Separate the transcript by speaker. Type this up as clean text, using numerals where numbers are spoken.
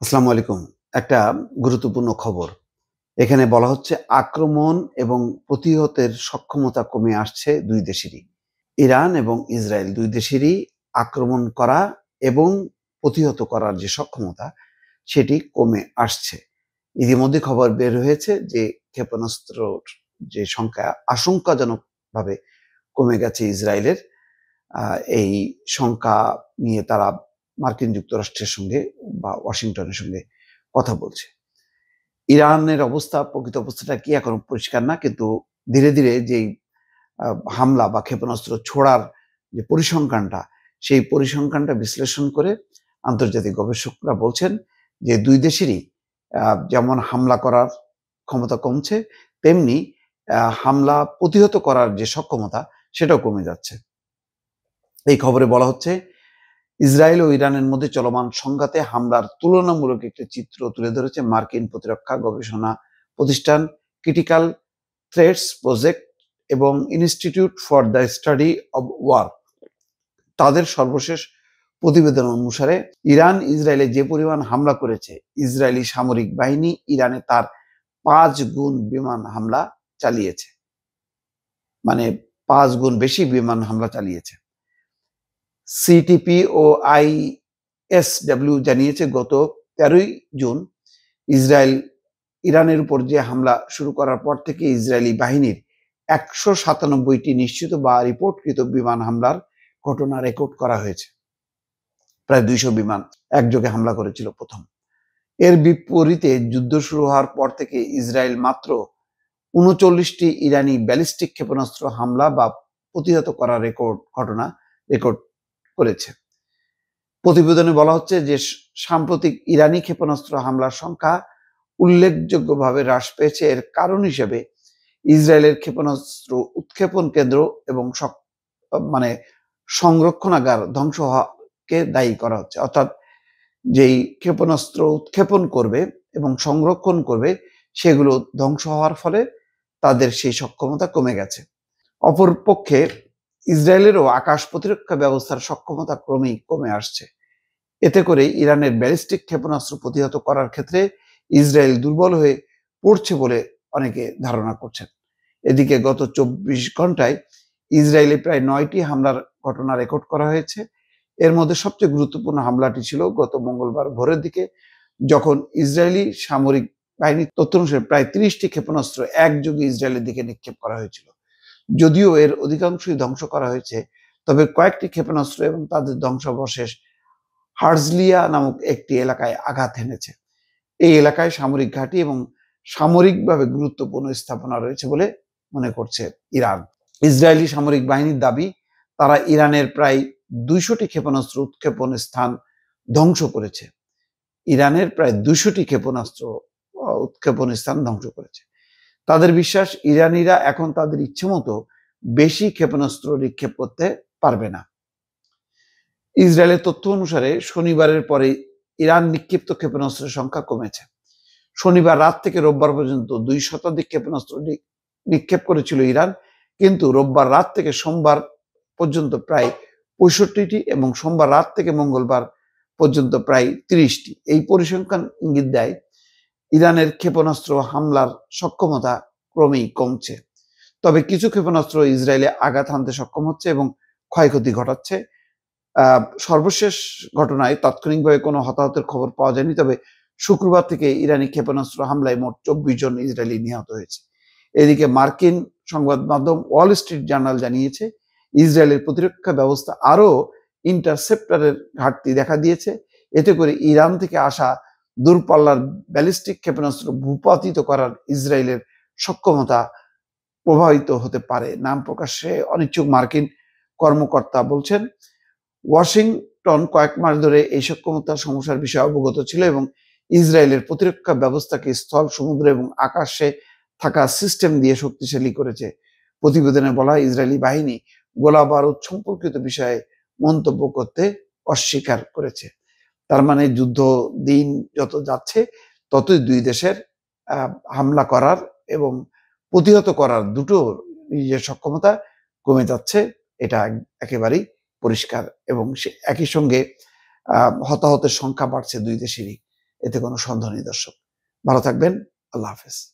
Speaker 1: আসসালামু আলাইকুম। একটা গুরুত্বপূর্ণ খবর। এখানে বলা হচ্ছে আক্রমণ এবং প্রতিহতের সক্ষমতা কমে আসছে ২ দেশেরই। ইরান এবং ইসরায়েল ২ দেশেরই আক্রমণ করা এবং প্রতিহত করার যে সক্ষমতা সেটি কমে আসছে। ইতিমধ্যে খবর বের হয়েছে যে ক্ষেপণাস্ত্রর যে সংখ্যা আশঙ্কাজনকভাবে কমে গেছে ইসরায়েলের। এই সংখ্যা নিয়ে তারা মার্কিন যুক্তরাষ্ট্রের সঙ্গে বা ওয়াশিংটনের সঙ্গে কথা বলছে। ইরানের অবস্থা, প্রকৃত অবস্থাটা কি এখনো পরিষ্কার না। কিন্তু ধীরে, ধীরে যেই হামলা বা ক্ষেপণাস্ত্র ছোড়ার যে পরিসংখ্যানটা, সেই পরিসংখ্যানটা বিশ্লেষণ করে আন্তর্জাতিক গবেষকরা বলছেন যে ২ দেশেরই যেমন হামলা করার ক্ষমতা কমছে, তেমনি হামলা প্রতিহত করার যে সক্ষমতা সেটাও কমে যাচ্ছে। এই খবরে বলা হচ্ছে ইসরায়েল ও ইরানের মধ্যে চলমান সংঘাতে হামলার তুলনামূলক একটি চিত্র তুলে ধরেছে মার্কিন প্রতিরক্ষা গবেষণা প্রতিষ্ঠান ক্রিটিক্যাল থ্রেটস প্রজেক্ট এবং institute for the study of war. তাদের সর্বশেষ প্রতিবেদন অনুসারে ইরান ইসরায়েলে যে পরিমাণ হামলা করেছে, ইসরায়েলি সামরিক বাহিনী ইরানে তার ৫ গুণ বিমান হামলা চালিয়েছে। মানে ৫ গুণ বেশি বিমান হামলা চালিয়েছে। সিটিপি ও আইএসডব্লিউ জানিয়েছে গত ১৩ই জুন ইসরায়েল ইরানের উপর যে হামলা শুরু করার পর থেকে ইসরায়েলি বাহিনীর ১৯৭টি নিশ্চিত বা রিপোর্টকৃত বিমান হামলার ঘটনা রেকর্ড করা হয়েছে। প্রায় ২০০ বিমান একযোগে হামলা করেছিল প্রথম। এর বিপরীতে যুদ্ধ শুরু হওয়ার পর থেকে ইসরায়েল মাত্র ৩৯টি ইরানি ব্যালিস্টিক ক্ষেপণাস্ত্র হামলা বা প্রতিহত করার ঘটনা রেকর্ড করেছে। প্রতিবেদনে বলা হচ্ছে যে সাম্প্রতিক ইরানি ক্ষেপণাস্ত্র হামলার সংখ্যা উল্লেখযোগ্যভাবে হ্রাস পেয়েছে। এর কারণ হিসেবে ইসরায়েলের ক্ষেপণাস্ত্র উৎক্ষেপণ কেন্দ্র এবং সংরক্ষণাগার ধ্বংস হওয়াকে দায়ী করা হচ্ছে। অর্থাৎ যেই ক্ষেপণাস্ত্র উৎক্ষেপণ করবে এবং সংরক্ষণ করবে সেগুলো ধ্বংস হওয়ার ফলে তাদের সেই সক্ষমতা কমে গেছে। অপরপক্ষে ইসরায়েলেরও আকাশ প্রতিরক্ষা ব্যবস্থার সক্ষমতা ক্রমেই কমে আসছে। এতে করে ইরানের ব্যালিস্টিক ক্ষেপণাস্ত্র প্রতিহত করার ক্ষেত্রে ইসরায়েল দুর্বল হয়ে পড়ছে বলে অনেকে ধারণা করছেন। এদিকে গত ২৪ ঘন্টায় ইসরায়েলে প্রায় ৯টি হামলার ঘটনা রেকর্ড করা হয়েছে। এর মধ্যে সবচেয়ে গুরুত্বপূর্ণ হামলাটি ছিল গত মঙ্গলবার ভোরের দিকে, যখন ইসরায়েলি সামরিক বাহিনীর তথ্য অনুসারে প্রায় ৩০টি ক্ষেপণাস্ত্র একযোগে ইসরায়েলের দিকে নিক্ষেপ করা হয়েছিল। যদিও এর অধিকাংশই ধ্বংস করা হয়েছে, তবে কয়েকটি ক্ষেপণাস্ত্র এবং তাদের ধ্বংসাবশেষ হার্জলিয়া নামক একটি এলাকায় আঘাত হেনেছে। এই এলাকায় সামরিক ঘাঁটি এবং সামরিকভাবে গুরুত্বপূর্ণ স্থাপনা রয়েছে বলে মনে করছে ইরান। ইসরায়েলি সামরিক বাহিনীর দাবি, তারা ইরানের প্রায় ২০০টি ক্ষেপণাস্ত্র উৎক্ষেপণ স্থান ধ্বংস করেছে। ইরানের প্রায় ২০০টি ক্ষেপণাস্ত্র উৎক্ষেপণ স্থান ধ্বংস করেছে। তাদের বিশ্বাস, ইরানিরা এখন তাদের ইচ্ছেমতো বেশি ক্ষেপণাস্ত্র নিক্ষেপ করতে পারবে না। ইসরায়েলের তথ্য অনুসারে শনিবারের পরে ইরান নিক্ষিপ্ত ক্ষেপণাস্ত্রের সংখ্যা কমেছে। শনিবার রাত থেকে রোববার পর্যন্ত ২ শতাধিক ক্ষেপণাস্ত্র নিক্ষেপ করেছিল ইরান, কিন্তু রোববার রাত থেকে সোমবার পর্যন্ত প্রায় ৬৫টি এবং সোমবার রাত থেকে মঙ্গলবার পর্যন্ত প্রায় ৩০টি। এই পরিসংখ্যান ইঙ্গিত দেয় ইরানের ক্ষেপণাস্ত্র হামলার সক্ষমতা ক্রমেই কমছে। তবে কিছু ক্ষেপণাস্ত্র ইসরায়েলে আঘাত হানতে সক্ষম হচ্ছে এবং ক্ষয়ক্ষতি ঘটাচ্ছে। সর্বশেষ ঘটনায় তাৎক্ষণিকভাবে কোনো হতাহতের খবর পাওয়া যায়নি, তবে শুক্রবার থেকে ইরানি ক্ষেপণাস্ত্র হামলায় মোট ২৪ জন ইসরায়েলি নিহত হয়েছে। এদিকে মার্কিন সংবাদ মাধ্যম ওয়াল স্ট্রিট জার্নাল জানিয়েছে ইসরায়েলের প্রতিরক্ষা ব্যবস্থা আরও ইন্টারসেপ্টরের ঘাটতি দেখা দিয়েছে। এতে করে ইরান থেকে আসা দূরপাল্লার ব্যালিস্টিক ক্ষেপণাস্ত্র ভূপাতিত করার ইসরায়েলের সক্ষমতা প্রভাবিত হতে পারে। নাম প্রকাশে অনিচ্ছুক মার্কিন কর্মকর্তা বলছেন, ওয়াশিংটন কয়েক মাস ধরে এই সক্ষমতার সমস্যার বিষয়ে অবগত ছিল এবং ইসরায়েলের প্রতিরক্ষা ব্যবস্থাকে স্থল, সমুদ্র এবং আকাশে থাকা সিস্টেম দিয়ে শক্তিশালী করেছে। প্রতিবেদনে বলা হয়, ইসরায়েলি বাহিনী গোলা বারুদ সম্পর্কিত বিষয়ে মন্তব্য করতে অস্বীকার করেছে। তার মানে যুদ্ধ দিন যত যাচ্ছে ততই ২ দেশের হামলা করার এবং প্রতিহত করার দুটো নিজের সক্ষমতা কমে যাচ্ছে, এটা একেবারেই পরিষ্কার। এবং একই সঙ্গে হতাহতের সংখ্যা বাড়ছে ২ দেশেরই। এতে কোনো সন্দেহ নেই দর্শক। ভালো থাকবেন। আল্লাহ হাফেজ।